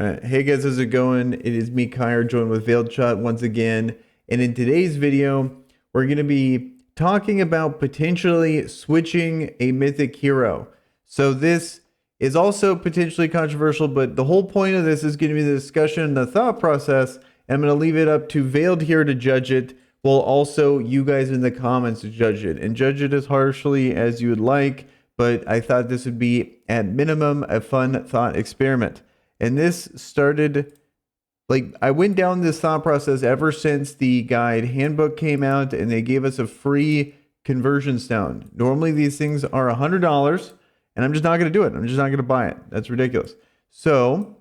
Hey guys, how's it going? It is me, Kire, joined with Veiled Shot once again. And in today's video, we're going to be talking about potentially switching a mythic hero. So this is also potentially controversial, but the whole point of this is going to be the discussion and the thought process. And I'm going to leave it up to Veiled here to judge it, while also you guys in the comments to judge it. And judge it as harshly as you would like, but I thought this would be, at minimum, a fun thought experiment. And this started, like, I went down this thought process ever since the guide handbook came out and they gave us a free conversion stone. Normally these things are $100 and I'm just not going to do it. I'm just not going to buy it. That's ridiculous. So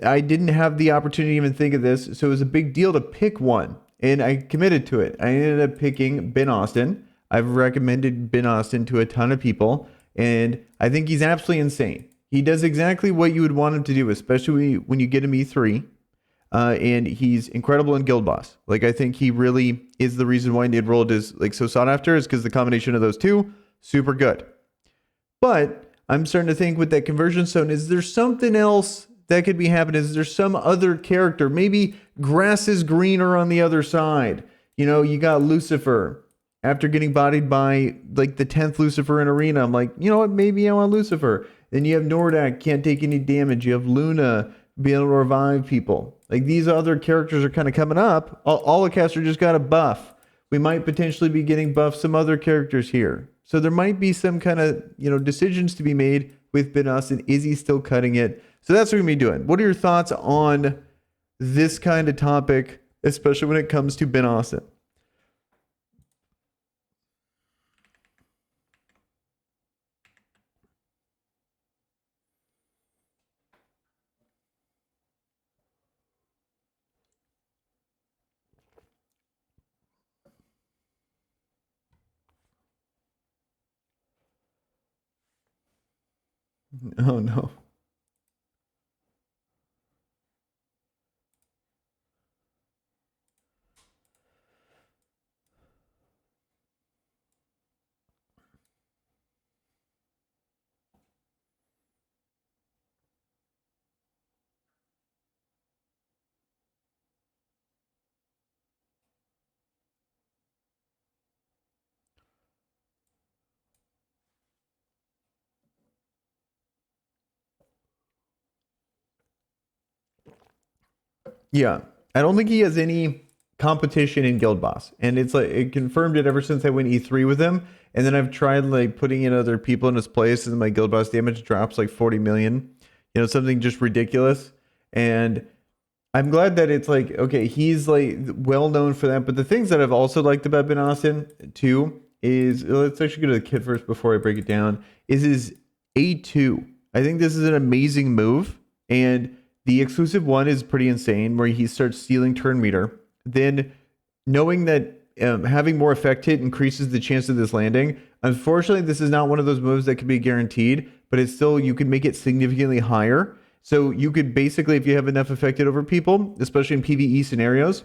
I didn't have the opportunity to even think of this. So it was a big deal to pick one and I committed to it. I ended up picking Ben Austin. I've recommended Ben Austin to a ton of people and I think he's absolutely insane. He does exactly what you would want him to do, especially when you get him E3. And he's incredible in Guild Boss. Like, I think he really is the reason why Nid World is like so sought after, is because the combination of those two, super good. But I'm starting to think with that conversion stone, is there something else that could be happening? Is there some other character? Maybe grass is greener on the other side. You know, you got Lucifer. After getting bodied by like the 10th Lucifer in Arena, I'm like, you know what, maybe I want Lucifer. Then you have Nordak, can't take any damage. You have Luna, be able to revive people. Like, these other characters are kind of coming up. Holocaster just got a buff. We might potentially be getting buffed some other characters here. So there might be some kind of, you know, decisions to be made with Ben Austin. Is he still cutting it? So that's what we're going to be doing. What are your thoughts on this kind of topic, especially when it comes to Ben Austin? Oh no. Yeah, I don't think he has any competition in Guild Boss, and it's like it confirmed it ever since I went E3 with him. And then I've tried like putting in other people in his place, and my Guild Boss damage drops like 40 million. You know, something just ridiculous. And I'm glad that it's like, okay, he's like well known for that. But the things that I've also liked about Ben Austin too is, let's actually go to the kit first before I break it down. Is his A2. I think this is an amazing move, and the exclusive one is pretty insane, where he starts stealing turn meter. Then knowing that having more effect hit increases the chance of this landing. Unfortunately, this is not one of those moves that can be guaranteed, but it's still, you can make it significantly higher. So you could basically, if you have enough effect hit over people, especially in PvE scenarios,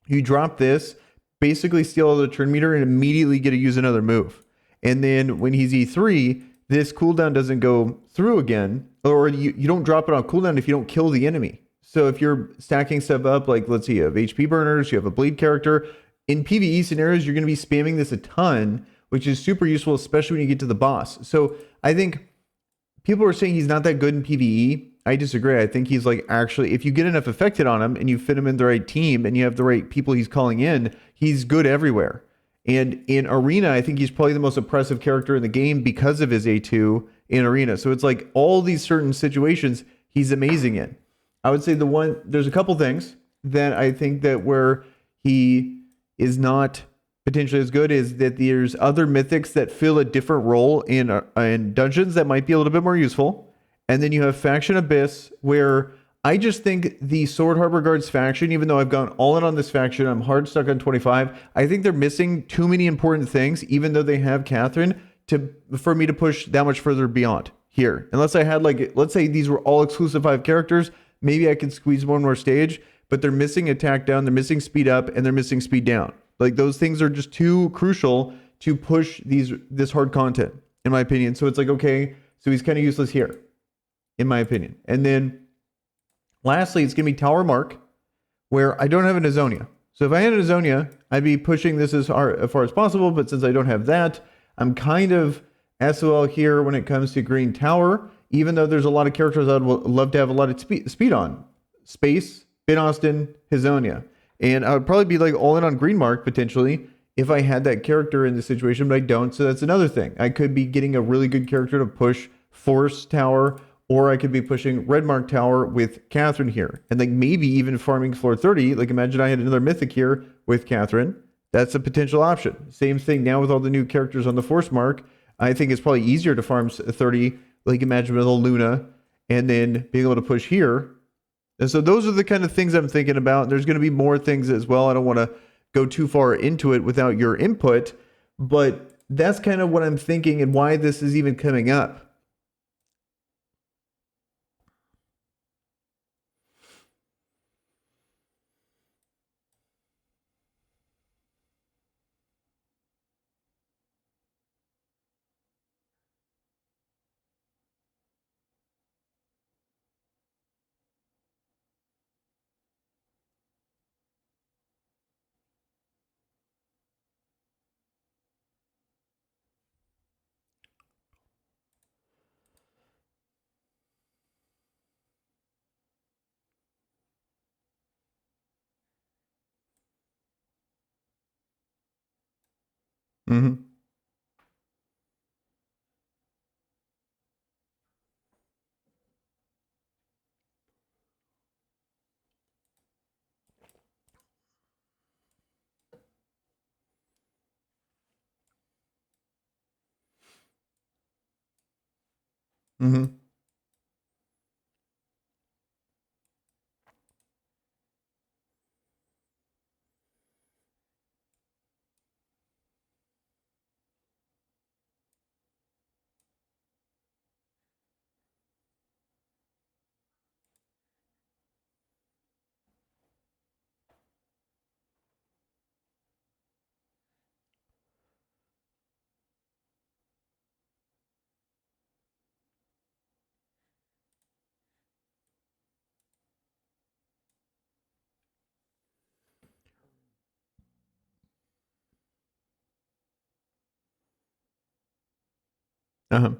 you drop this, basically steal all the turn meter, and immediately get to use another move. And then when he's E3, this cooldown doesn't go through again, or you don't drop it on cooldown if you don't kill the enemy. So if you're stacking stuff up, like let's say you have HP burners, you have a bleed character, in PvE scenarios, you're going to be spamming this a ton, which is super useful, especially when you get to the boss. So I think people are saying he's not that good in PvE. I disagree. I think he's like, actually, if you get enough affected on him and you fit him in the right team and you have the right people he's calling in, he's good everywhere. And in Arena, I think he's probably the most oppressive character in the game because of his A2 in Arena. So it's like all these certain situations he's amazing in. I would say there's a couple things that I think that where he is not potentially as good is that there's other mythics that fill a different role in dungeons that might be a little bit more useful. And then you have Faction Abyss, where I just think the Sword Harbor Guards faction, even though I've gone all in on this faction, I'm hard stuck on 25. I think they're missing too many important things, even though they have Catherine, for me to push that much further beyond here. Unless I had, like, let's say these were all exclusive 5 characters, maybe I could squeeze one more stage, but they're missing attack down, they're missing speed up, and they're missing speed down. Like, those things are just too crucial to push this hard content, in my opinion. So it's like, okay, so he's kind of useless here. in my opinion. And then lastly, it's going to be Tower Mark, where I don't have an Azonia. So if I had an Azonia, I'd be pushing this as far as possible, but since I don't have that, I'm kind of SOL here when it comes to Green Tower, even though there's a lot of characters I'd love to have a lot of speed on. Space, Ben Austin, Hazonia. And I would probably be like all in on Green Mark potentially if I had that character in the situation, but I don't. So that's another thing. I could be getting a really good character to push Force Tower, or I could be pushing Red Mark Tower with Catherine here. And like maybe even farming floor 30. Like imagine I had another Mythic here with Catherine. That's a potential option. Same thing now with all the new characters on the Force Mark. I think it's probably easier to farm 30, like imagine with a Luna, and then being able to push here. And so those are the kind of things I'm thinking about. There's going to be more things as well. I don't want to go too far into it without your input, but that's kind of what I'm thinking and why this is even coming up. Mm-hmm. Mm-hmm. Uh-huh.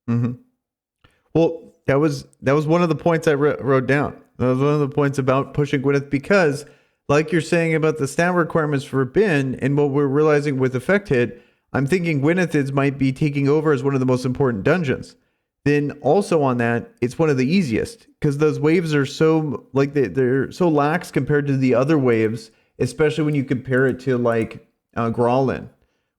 Mm-hmm. Well, that was one of the points I wrote down. That was one of the points about pushing Gwyneth because, like you're saying about the stat requirements for Ben and what we're realizing with Effect Hit, I'm thinking Gwyneth might be taking over as one of the most important dungeons. Then also on that, it's one of the easiest because those waves are so like they're so lax compared to the other waves, especially when you compare it to like Growlin,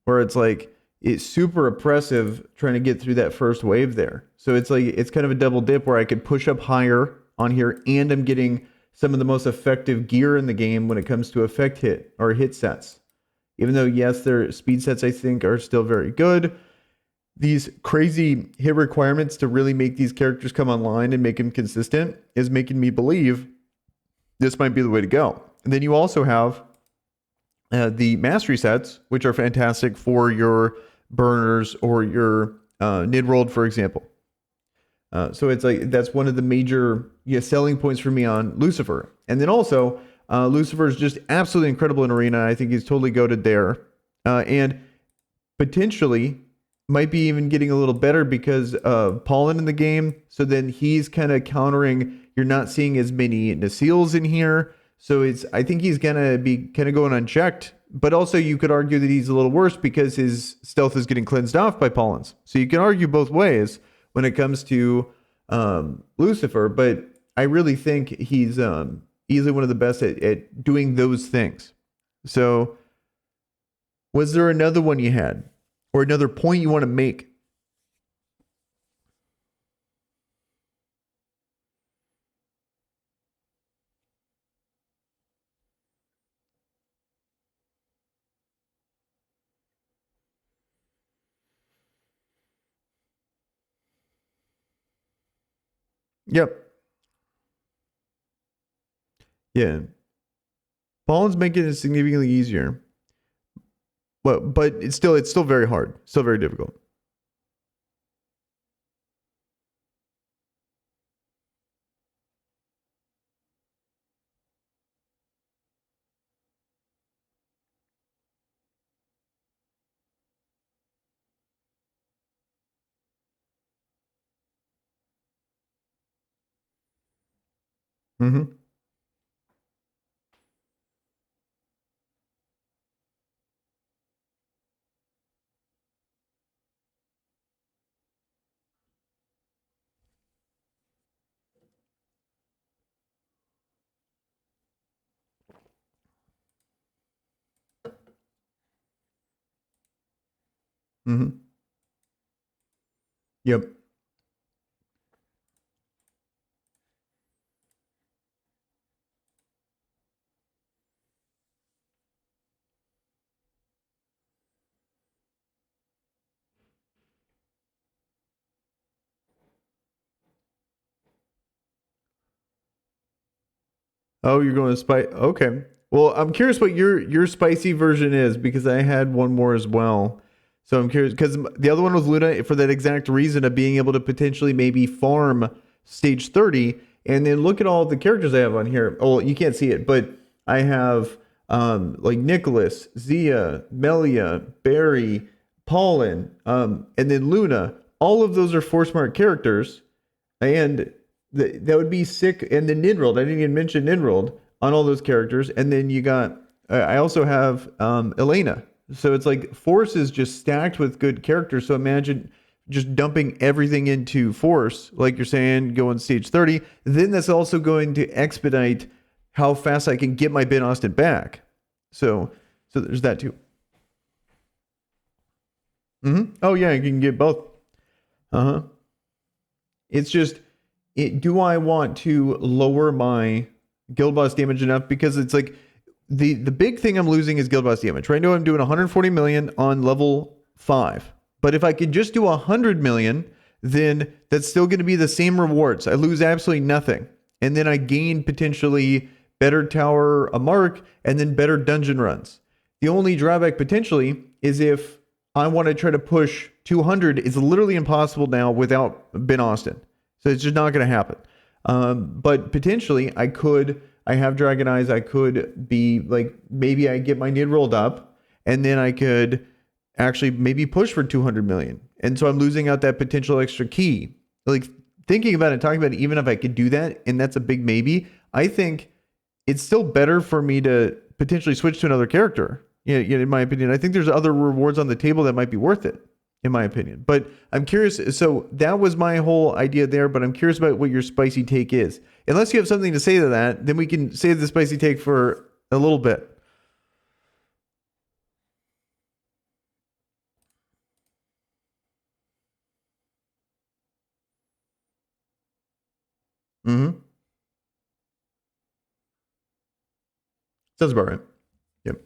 where it's like it's super oppressive trying to get through that first wave there. So it's like it's kind of a double dip where I could push up higher on here and I'm getting some of the most effective gear in the game when it comes to effect hit or hit sets. Even though yes, their speed sets I think are still very good. These crazy hit requirements to really make these characters come online and make them consistent is making me believe this might be the way to go. And then you also have the mastery sets, which are fantastic for your burners or your Nidrolled, for example. So it's like that's one of the major selling points for me on Lucifer. And then also, Lucifer is just absolutely incredible in Arena. I think he's totally goated there. And potentially might be even getting a little better because of Pollen in the game. So then he's kind of countering, you're not seeing as many Naseels in here. So I think he's going to be kind of going unchecked. But also you could argue that he's a little worse because his stealth is getting cleansed off by Pollens. So you can argue both ways when it comes to Lucifer. But I really think he's easily one of the best at doing those things. So, was there another one you had, or another point you want to make? Yep. Yeah. Pollen's making it significantly easier. But it's still very hard. Still very difficult. Mm-hmm. Mm-hmm. Yep. Oh, you're going to spice. Okay. Well, I'm curious what your spicy version is because I had one more as well. So I'm curious because the other one was Luna for that exact reason of being able to potentially maybe farm stage 30 and then look at all the characters I have on here. Oh, you can't see it, but I have like Nicholas, Zia, Melia, Barry, Pollen, and then Luna. All of those are four smart characters and that would be sick. And then Ninrold, I didn't even mention Ninrold on all those characters. And then you got, I also have Elena. So it's like Force is just stacked with good characters. So imagine just dumping everything into Force, like you're saying, going stage 30. Then that's also going to expedite how fast I can get my Ben Austin back. So, so there's that too. Mm-hmm. Oh yeah, you can get both. Uh huh. It's just, do I want to lower my guild boss damage enough? Because it's like the big thing I'm losing is guild boss damage. Right now I'm doing 140 million on level 5. But if I could just do 100 million, then that's still going to be the same rewards. I lose absolutely nothing. And then I gain potentially better tower a mark and then better dungeon runs. The only drawback potentially is if I want to try to push 200, it's literally impossible now without Ben Austin. So it's just not going to happen. But potentially, I could. I have Dragon Eyes. I could be like maybe I get my nid rolled up, and then I could actually maybe push for 200 million. And so I'm losing out that potential extra key. Like thinking about it, talking about it, even if I could do that, and that's a big maybe. I think it's still better for me to potentially switch to another character. Yeah, in my opinion, I think there's other rewards on the table that might be worth it, in my opinion. But I'm curious. So that was my whole idea there. But I'm curious about what your spicy take is. Unless you have something to say to that, then we can save the spicy take for a little bit. Mm-hmm. Sounds about right. Yep.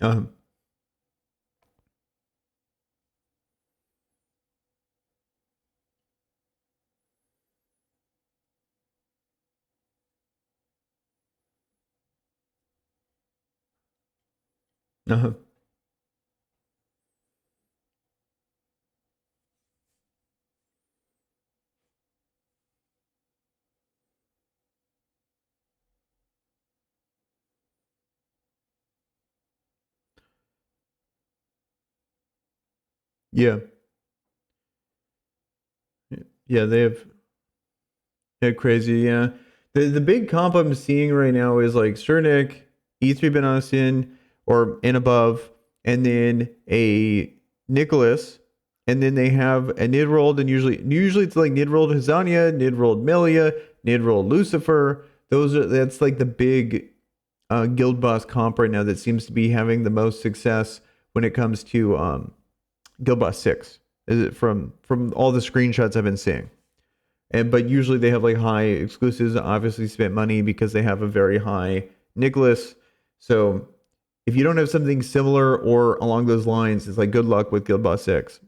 Uh-huh. Uh-huh. Yeah. Yeah. They have. Yeah, crazy. Yeah. The big comp I'm seeing right now is like Sternik, E3 Benassian, or and above, and then a Nicholas, and then they have a Nidrold, and usually it's like Nidrold Hazania, Nidrold Melia, Nidrold Lucifer. That's like the big guild boss comp right now that seems to be having the most success when it comes to Guild Boss 6. Is it from all the screenshots I've been seeing? But usually they have like high exclusives. Obviously, spent money because they have a very high Nicholas. So if you don't have something similar or along those lines, it's like good luck with Guild Boss 6.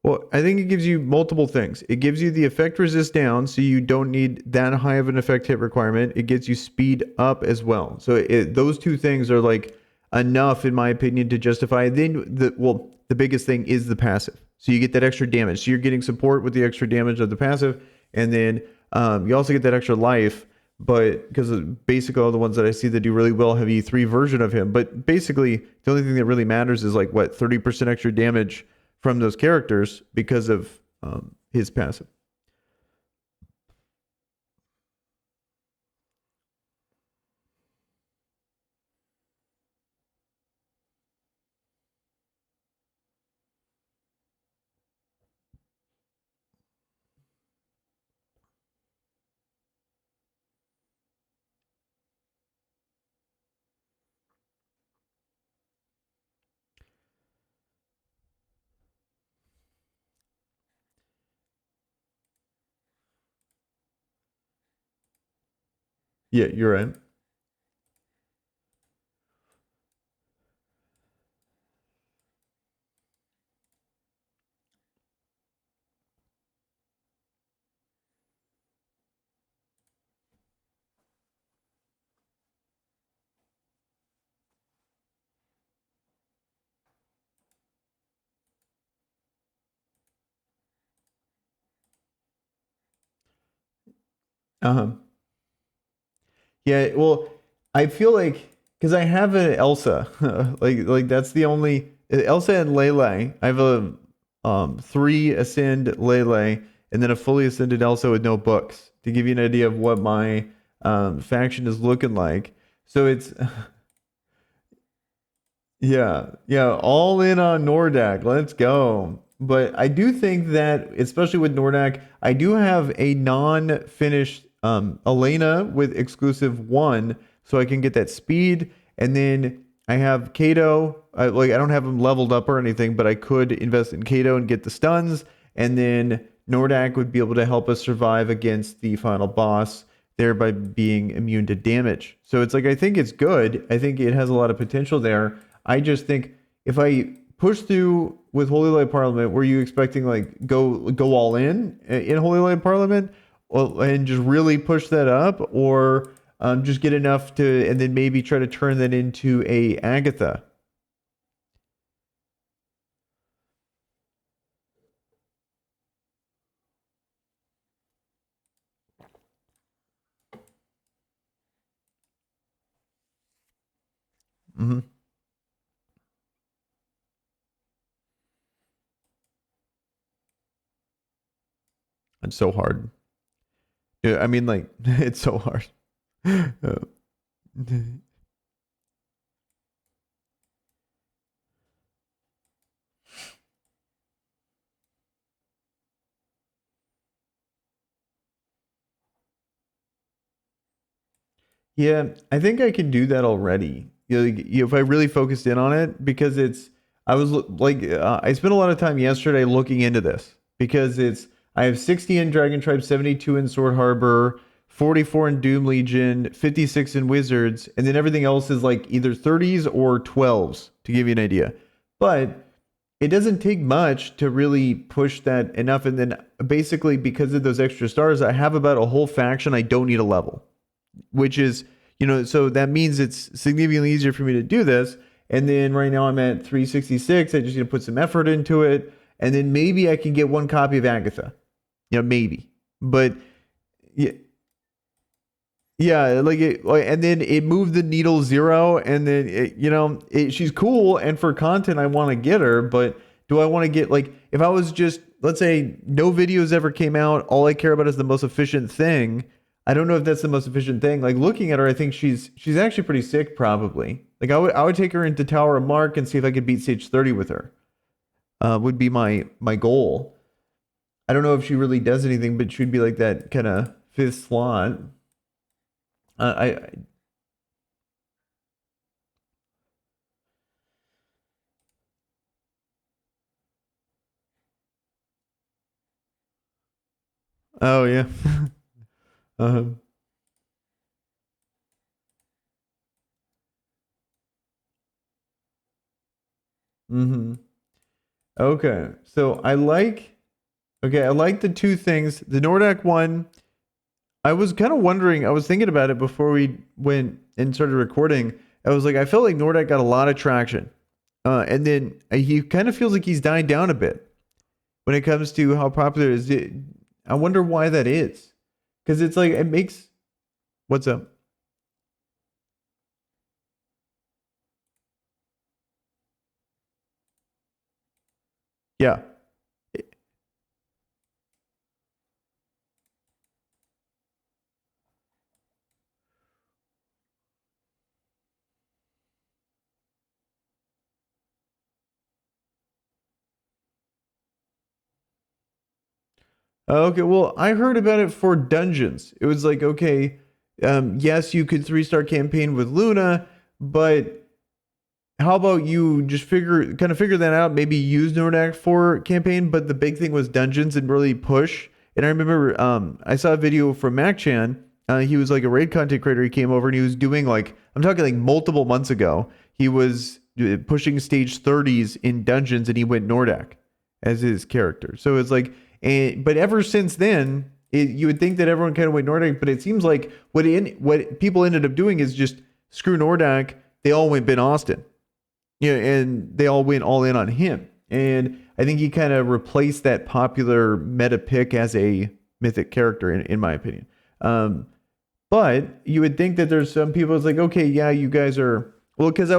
Well, I think it gives you multiple things. It gives you the effect resist down, so you don't need that high of an effect hit requirement. It gets you speed up as well. So those two things are like enough, in my opinion, to justify. Then the biggest thing is the passive. So you get that extra damage. So you're getting support with the extra damage of the passive, and then you also get that extra life. But because basically all the ones that I see that do really well have E3 version of him. But basically, the only thing that really matters is like what 30% extra damage from those characters because of his passive. Yeah, you're right. Uh-huh. Yeah, well, I feel like because I have an Elsa, like that's the only Elsa and Lele. I have a 3 ascend Lele and then a fully ascended Elsa with no books to give you an idea of what my faction is looking like. So it's yeah, all in on Nordak. Let's go. But I do think that, especially with Nordak, I do have a non-finished Elena with exclusive 1, so I can get that speed. And then I have Kato. I don't have him leveled up or anything, but I could invest in Kato and get the stuns. And then Nordak would be able to help us survive against the final boss, thereby being immune to damage. So it's like I think it's good. I think it has a lot of potential there. I just think if I push through with Holy Light Parliament, were you expecting like go all in Holy Light Parliament, and just really push that up, or just get enough to, and then maybe try to turn that into a Agatha? Mm-hmm. It's so hard. Yeah, I mean, like it's so hard. Yeah, I think I can do that already. If I really focused in on it, because I was I spent a lot of time yesterday looking into this because I have 60 in Dragon Tribe, 72 in Sword Harbor, 44 in Doom Legion, 56 in Wizards, and then everything else is like either 30s or 12s to give you an idea. But it doesn't take much to really push that enough. And then basically, because of those extra stars, I have about a whole faction I don't need a level, which is, so that means it's significantly easier for me to do this. And then right now I'm at 366. I just need to put some effort into it. And then maybe I can get 1 copy of Agatha. Maybe. But yeah, Yeah, and then it moved the needle zero, and then she's cool, and for content, I want to get her, but do I want to get like if I was just let's say no videos ever came out, all I care about is the most efficient thing. I don't know if that's the most efficient thing. Like looking at her, I think she's actually pretty sick, probably. Like I would take her into Tower of Mark and see if I could beat stage 30 with her. Would be my goal. I don't know if she really does anything, but she'd be like that kind of fifth slot. I oh yeah. uh, mm-hmm. Okay, so I like the two things. The Nordak one, I was kind of wondering. I was thinking about it before we went and started recording. I was like, I felt like Nordak got a lot of traction, and then he kind of feels like he's dying down a bit when it comes to how popular it is. I wonder why that is, because it's like it makes what's up. Yeah. Okay, well, I heard about it for dungeons. It was like, okay, yes, you could three-star campaign with Luna, but how about you just figure that out? Maybe use Nordak for campaign, but the big thing was dungeons and really push. And I remember I saw a video from MacChan. He was like a raid content creator. He came over and he was doing like I'm talking like multiple months ago. He was pushing stage 30s in dungeons, and he went Nordak as his character. So it's like, but ever since then, you would think that everyone kind of went Nordak, but it seems like what people ended up doing is just screw Nordak. They all went Ben Austin. Yeah, and they all went all in on him. And I think he kind of replaced that popular meta pick as a mythic character, in my opinion. But you would think that there's some people it's like, okay, yeah, you guys are well, because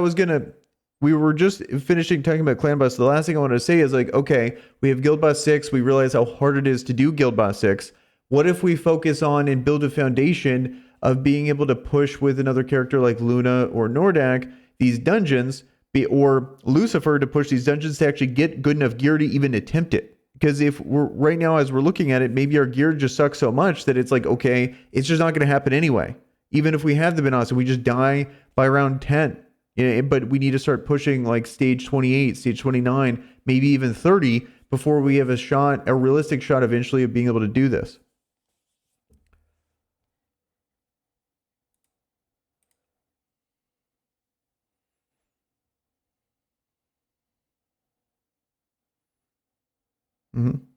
we were just finishing talking about Clan Boss. The last thing I wanted to say is like, okay, we have Guild Boss 6. We realize how hard it is to do Guild Boss 6. What if we focus on and build a foundation of being able to push with another character like Luna or Nordak these dungeons? Or Lucifer to push these dungeons to actually get good enough gear to even attempt it. Because if we're right now, as we're looking at it, maybe our gear just sucks so much that it's like, okay, it's just not going to happen anyway. Even if we have the Benos and we just die by round 10. But we need to start pushing like stage 28, stage 29, maybe even 30 before we have a realistic shot eventually of being able to do this. Mm-hmm.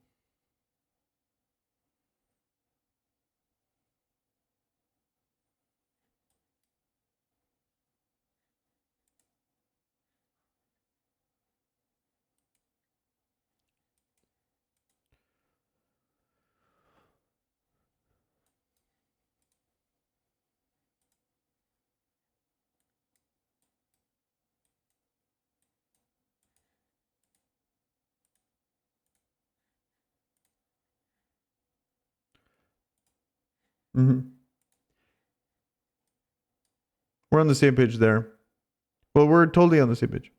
Mm-hmm. We're on the same page there. Well, we're totally on the same page.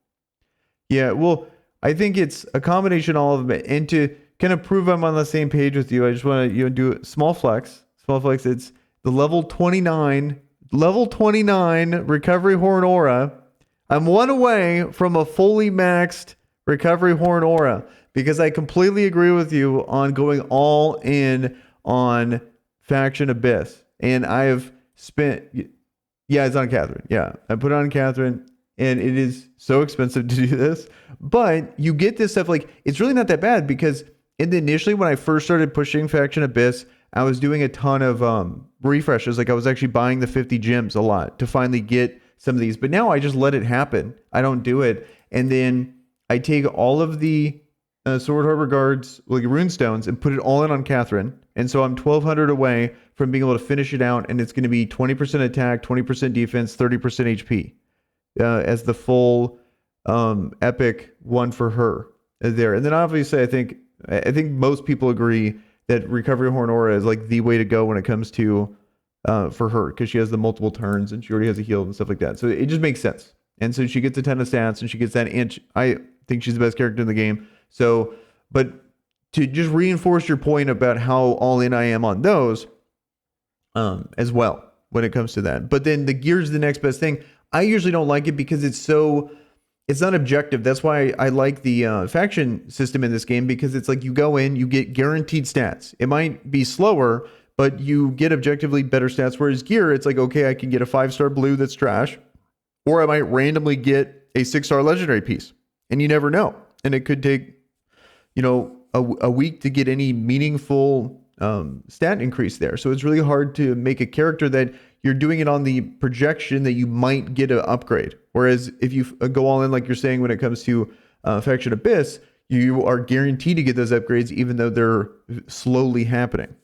Yeah, well, I think it's a combination of all of it. And to kind of prove I'm on the same page with you, I just want to do a small flex. Small flex. It's the level 29 recovery horn aura. I'm one away from a fully maxed recovery horn aura because I completely agree with you on going all in on faction abyss. And I have spent yeah, it's on Catherine. Yeah, I put it on Catherine, and it is so expensive to do this. But you get this stuff like it's really not that bad because initially when I first started pushing Faction Abyss, I was doing a ton of refreshes. Like I was actually buying the 50 gems a lot to finally get some of these. But now I just let it happen. I don't do it, and then I take all of the Sword Harbor Guards, like runestones, and put it all in on Catherine. And so I'm 1,200 away from being able to finish it out, and it's going to be 20% attack, 20% defense, 30% HP as the full epic one for her there. And then obviously, I think most people agree that Recovery Horn Aura is like the way to go when it comes to for her because she has the multiple turns and she already has a heal and stuff like that. So it just makes sense. And so she gets a ton of stats and she gets that inch. I think she's the best character in the game. So, but to just reinforce your point about how all in I am on those as well when it comes to that. But then the gear is the next best thing. I usually don't like it because it's not objective. That's why I like the faction system in this game because it's like you go in, you get guaranteed stats. It might be slower, but you get objectively better stats. Whereas gear, it's like, okay, I can get a 5-star blue that's trash, or I might randomly get a 6-star legendary piece, and you never know. And it could take, a week to get any meaningful stat increase there. So it's really hard to make a character that you're doing it on the projection that you might get an upgrade. Whereas if you go all in, like you're saying, when it comes to Faction Abyss, you are guaranteed to get those upgrades, even though they're slowly happening.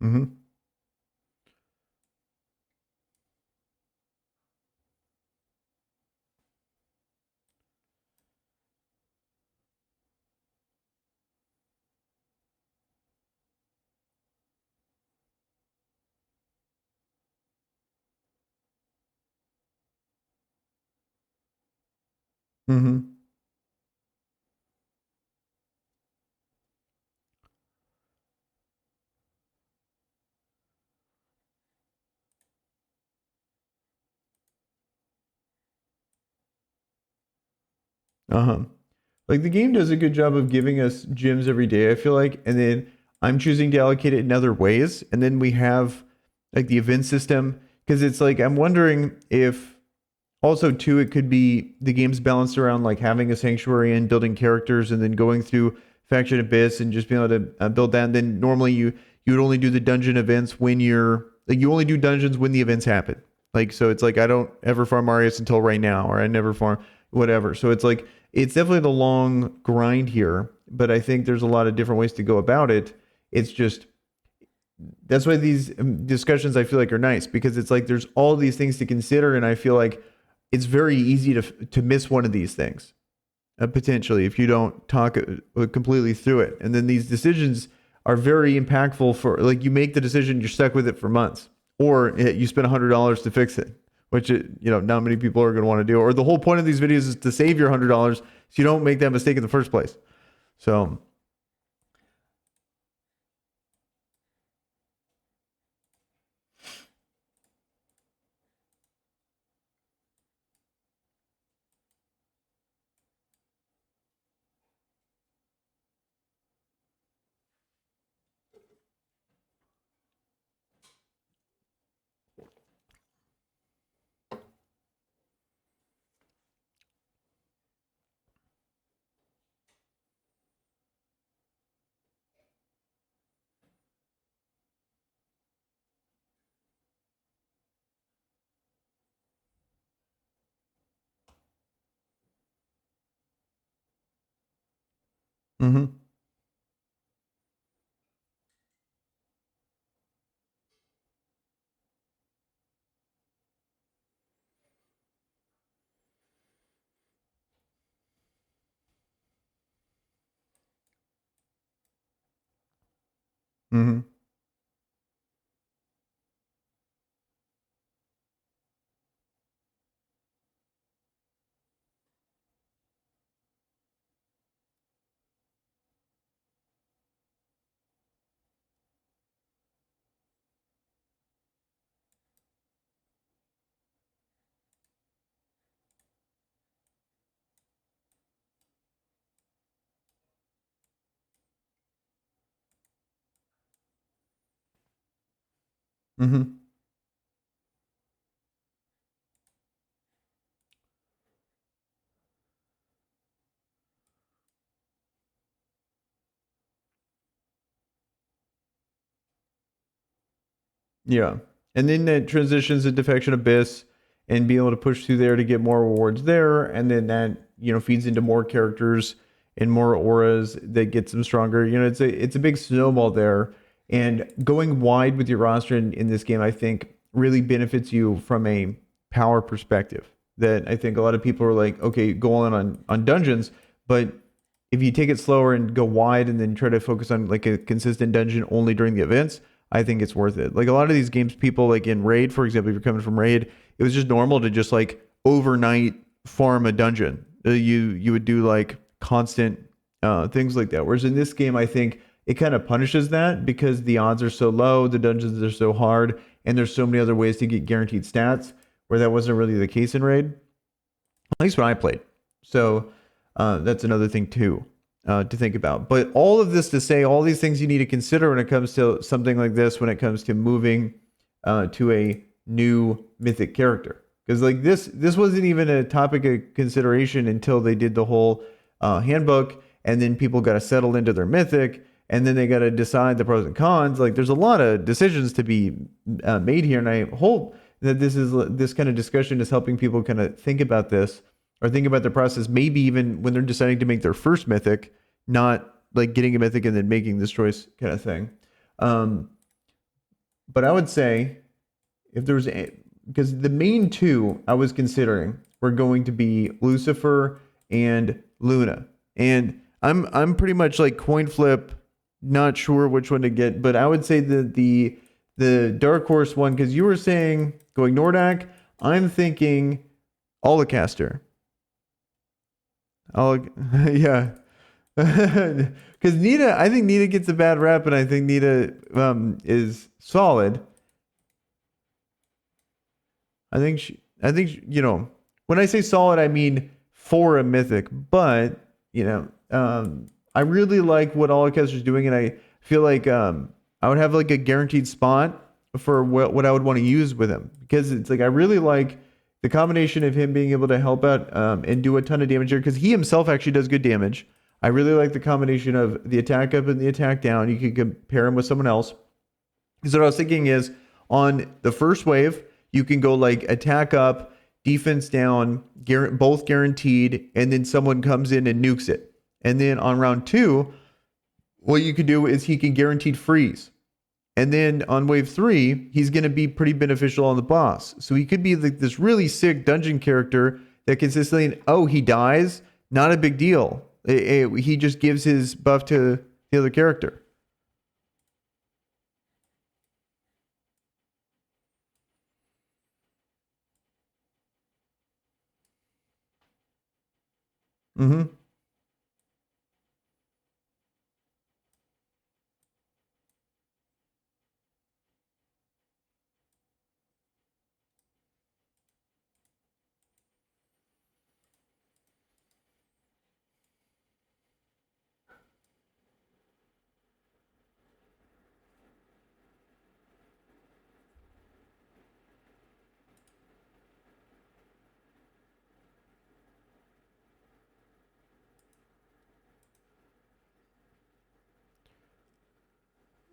Mm-hmm. Mm-hmm. Uh-huh. Like the game does a good job of giving us gems every day, I feel like, and then I'm choosing to allocate it in other ways. And then we have like the event system because it's like I'm wondering if also too it could be the game's balanced around like having a sanctuary and building characters and then going through Faction Abyss and just being able to build that. And then normally you would only do the dungeon events when you're like you only do dungeons when the events happen. Like so it's like I don't ever farm Marius until right now, or I never farm whatever. So it's like it's definitely the long grind here, but I think there's a lot of different ways to go about it. It's just that's why these discussions I feel like are nice because it's like there's all these things to consider, and I feel like it's very easy to miss one of these things potentially if you don't talk completely through it. And then these decisions are very impactful for like you make the decision, you're stuck with it for months, or you spend $100 to fix it, which not many people are going to want to do. Or the whole point of these videos is to save your $100 so you don't make that mistake in the first place. So. Mm-hmm. Mm-hmm. Mm-hmm. Yeah. And then that transitions to Defection Abyss and be able to push through there to get more rewards there. And then that, feeds into more characters and more auras that gets them stronger. It's a big snowball there. And going wide with your roster in this game, I think really benefits you from a power perspective. That I think a lot of people are like, okay, go on dungeons, but if you take it slower and go wide and then try to focus on like a consistent dungeon only during the events, I think it's worth it. Like a lot of these games, people like in Raid, for example, if you're coming from Raid, it was just normal to just like overnight farm a dungeon. You would do like constant things like that. Whereas in this game, I think it kind of punishes that because the odds are so low, the dungeons are so hard, and there's so many other ways to get guaranteed stats where that wasn't really the case in Raid. At least when I played. So that's another thing too to think about. But all of this to say, all these things you need to consider when it comes to something like this, when it comes to moving to a new mythic character. Because like this wasn't even a topic of consideration until they did the whole handbook, and then people got to settle into their mythic, and then they got to decide the pros and cons. Like there's a lot of decisions to be made here, and I hope that this kind of discussion is helping people kind of think about this or think about their process, maybe even when they're deciding to make their first mythic, not like getting a mythic and then making this choice kind of thing. But I would say if there was, because the main two I was considering were going to be Lucifer and Luna. And I'm pretty much like coin flip, not sure which one to get, but I would say that the dark horse one, because you were saying going Nordak, I'm thinking Olacaster. Yeah. Because Nita, I think Nita gets a bad rap, and I think Nita is solid. I think when I say solid, I mean for a mythic. But I really like what Olacaster's doing, and I feel like I would have like a guaranteed spot for what I would want to use with him, because it's like I really like the combination of him being able to help out and do a ton of damage here, because he himself actually does good damage. I really like the combination of the attack up and the attack down. You can compare him with someone else. Because what I was thinking is on the first wave, you can go like attack up, defense down, both guaranteed, and then someone comes in and nukes it. And then on round 2, what you could do is he can guaranteed freeze. And then on wave 3, he's going to be pretty beneficial on the boss. So he could be like this really sick dungeon character that consistently, he dies, not a big deal. He just gives his buff to the other character. Mm-hmm.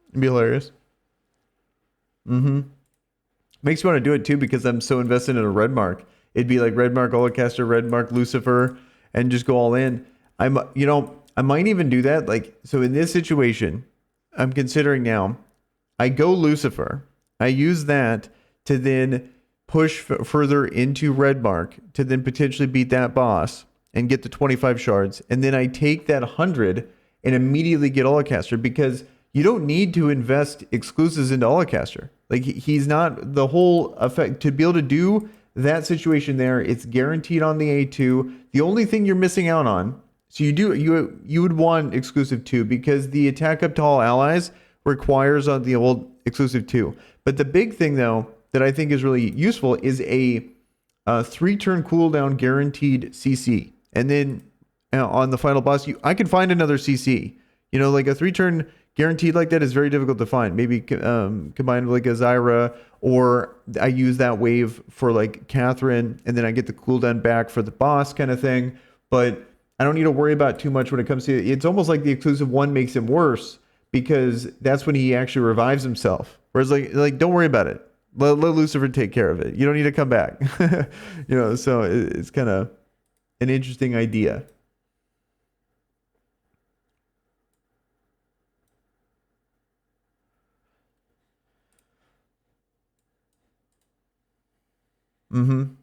It'd be hilarious. Mm-hmm. Makes me want to do it too, because I'm so invested in a red mark. It'd be like red mark Olacaster, red mark Lucifer, and just go all in. I might even do that. Like, so in this situation, I'm considering now, I go Lucifer. I use that to then push further into red mark to then potentially beat that boss and get the 25 shards. And then I take that 100 and immediately get Olacaster, because you don't need to invest exclusives into Olacaster. Like he's not the whole effect to be able to do that situation there. It's guaranteed on the A2. The only thing you're missing out on, so you would want exclusive 2, because the attack up to all allies requires on the old exclusive 2. But the big thing though that I think is really useful is a 3-turn cooldown guaranteed CC. And then on the final boss, I can find another CC. Like a 3-turn guaranteed like that is very difficult to find. Maybe combined with like a Zyra, or I use that wave for like Catherine, and then I get the cooldown back for the boss kind of thing. But I don't need to worry about too much when it comes to it. It's almost like the exclusive one makes him worse because that's when he actually revives himself. Whereas like don't worry about it. Let Lucifer take care of it. You don't need to come back. So it's kind of an interesting idea. Mm-hmm.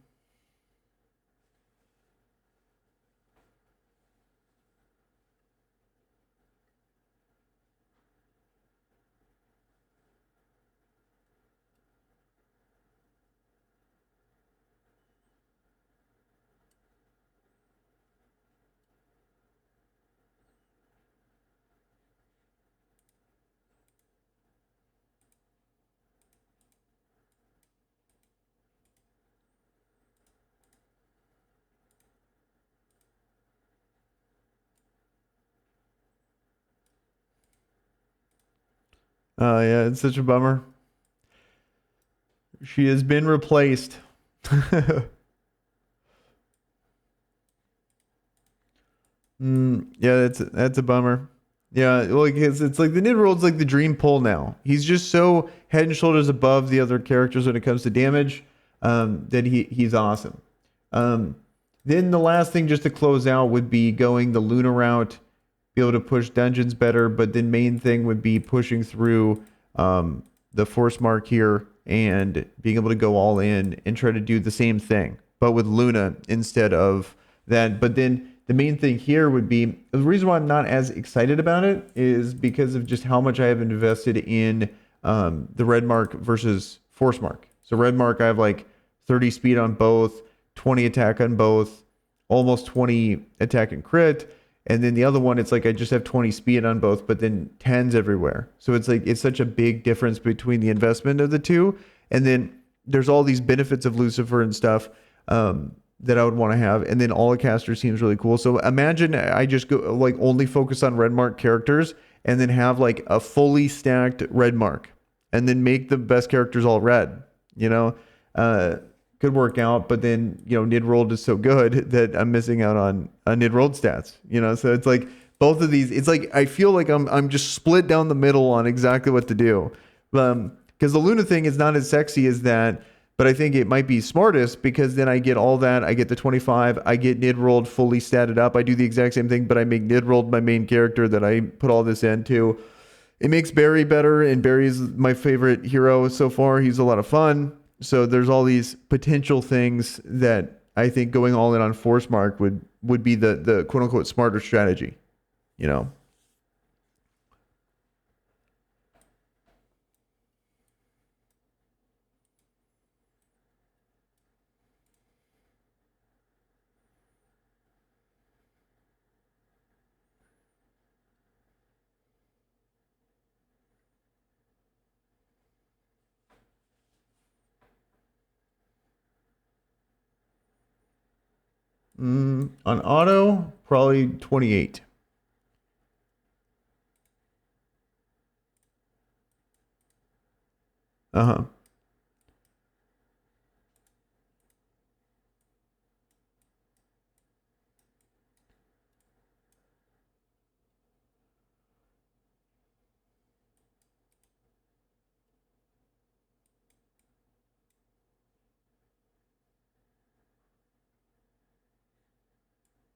Yeah, it's such a bummer. She has been replaced. Yeah, that's a bummer. Yeah, like it's like the Nidrold's like the dream pull now. He's just so head and shoulders above the other characters when it comes to damage. That he's awesome. Um, then the last thing just to close out would be going the Luna route, be able to push dungeons better. But then main thing would be pushing through the force mark here and being able to go all in and try to do the same thing, but with Luna instead of that. But then the main thing here would be the reason why I'm not as excited about it is because of just how much I have invested in the red mark versus force mark. So red mark, I have like 30 speed on both, 20 attack on both, almost 20 attack and crit. And then the other one, it's like I just have 20 speed on both, but then 10s everywhere. So it's like it's such a big difference between the investment of the two. And then there's all these benefits of Lucifer and stuff that I would want to have. And then all the caster seems really cool. So imagine I just go like only focus on red mark characters and then have like a fully stacked red mark and then make the best characters all red, you know? Could work out, but then Nidrold is so good that I'm missing out on Nidrold stats. So it's like both of these. It's like I feel like I'm just split down the middle on exactly what to do. Because the Luna thing is not as sexy as that, but I think it might be smartest because then I get all that. I get the 25. I get Nidrold fully statted up. I do the exact same thing, but I make Nidrold my main character that I put all this into. It makes Barry better, and Barry's my favorite hero so far. He's a lot of fun. So there's all these potential things that I think going all in on force mark would be the quote unquote smarter strategy, you know. On auto, probably 28. Uh-huh.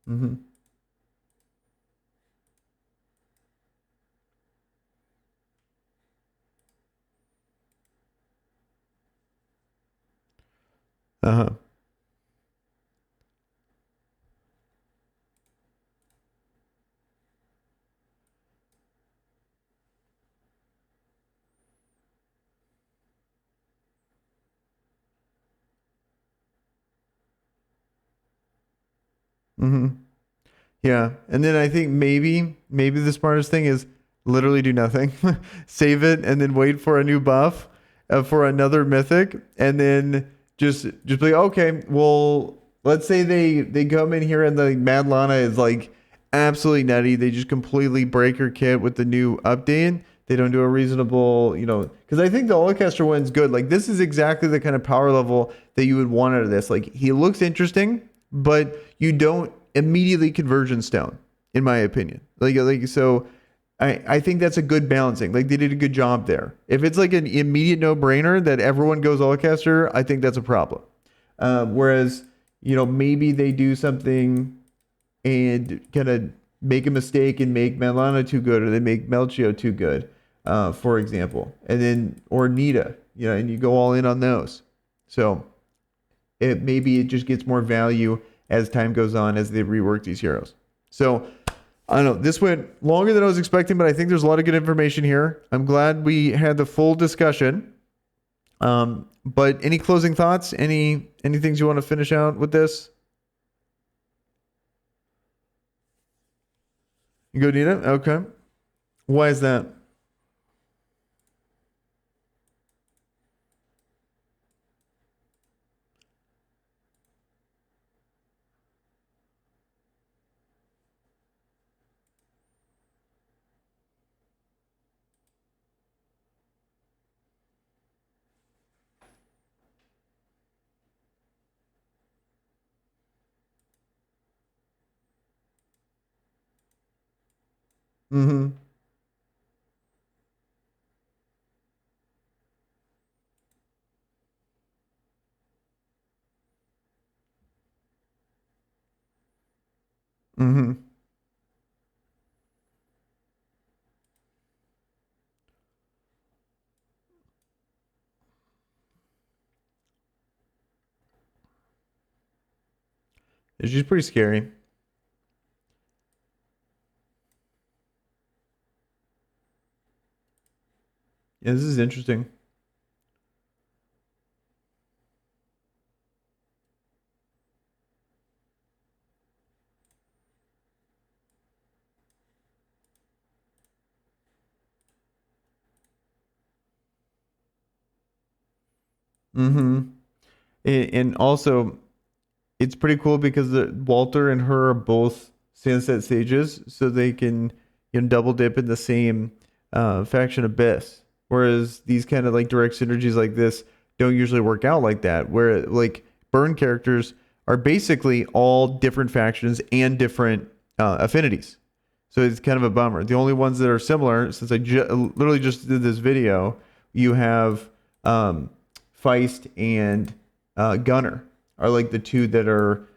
Mm-hmm. Uh-huh. Mm-hmm. Yeah. And then I think maybe the smartest thing is literally do nothing. Save it and then wait for a new buff for another mythic and then just be okay, well, let's say they come in here and the Mad Lana is like absolutely nutty. They just completely break her kit with the new update. They don't do a reasonable, because I think the Olecaster one's good. Like this is exactly the kind of power level that you would want out of this. Like he looks interesting, but you don't immediately conversion stone, in my opinion. Like so. I think that's a good balancing. Like they did a good job there. If it's like an immediate no-brainer that everyone goes Olecaster, I think that's a problem. Whereas, maybe they do something and kind of make a mistake and make Melana too good, or they make Melchio too good, for example. And then, or Nita, and you go all in on those. So maybe it just gets more value as time goes on, as they rework these heroes. So I don't know. This went longer than I was expecting, but I think there's a lot of good information here. I'm glad we had the full discussion. But any closing thoughts? Any things you want to finish out with this? You go, Nina? Okay. Why is that? Mm-hmm. Mm-hmm. It's just pretty scary. Yeah, this is interesting. Mm-hmm. And also, it's pretty cool because Walter and her are both Sunset Sages, so they can double dip in the same faction Abyss. Whereas these kind of like direct synergies like this don't usually work out like that. Where like burn characters are basically all different factions and different affinities. So it's kind of a bummer. The only ones that are similar, since I literally just did this video, you have Feist and Gunner are like the two that are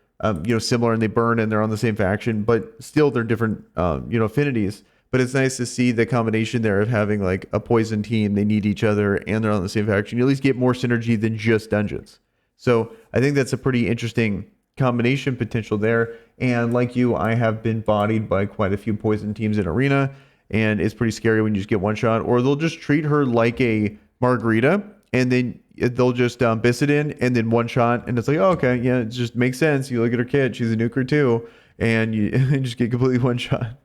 similar, and they burn and they're on the same faction, but still they're different affinities. But it's nice to see the combination there of having like a poison team, they need each other, and they're on the same faction. You at least get more synergy than just dungeons. So I think that's a pretty interesting combination potential there. And like you, I have been bodied by quite a few poison teams in Arena, and it's pretty scary when you just get one shot, or they'll just treat her like a Margarita, and then they'll just biss it in, and then one shot, and it's like, oh, okay, yeah, it just makes sense. You look at her kit, she's a nuker too, and you just get completely one shot.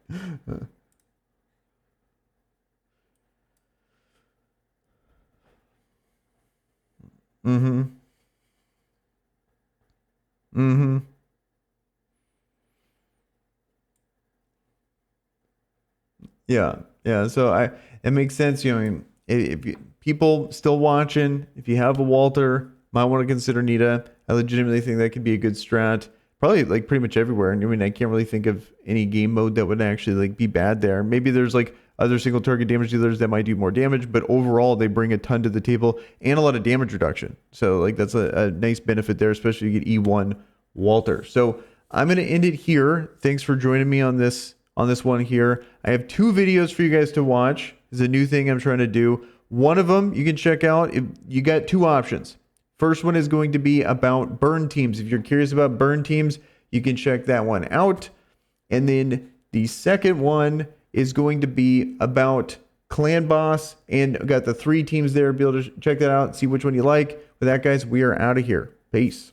Mm-hmm. Mm-hmm. Yeah, yeah. So it makes sense. I mean, people still watching, if you have a Walter, might want to consider Nita. I legitimately think that could be a good strat. Probably like pretty much everywhere. And I mean, I can't really think of any game mode that would actually like be bad there. Maybe there's like other single target damage dealers that might do more damage, but overall they bring a ton to the table and a lot of damage reduction. So like that's a nice benefit there, especially if you get E1 Walter. So I'm gonna end it here. Thanks for joining me on this one here. I have two videos for you guys to watch. It's a new thing I'm trying to do. One of them you can check out. You got two options. First one is going to be about burn teams. If you're curious about burn teams, you can check that one out. And then the second one is going to be about Clan Boss, and I've got the three teams there. Be able to check that out, see which one you like. With that, guys, we are out of here. Peace.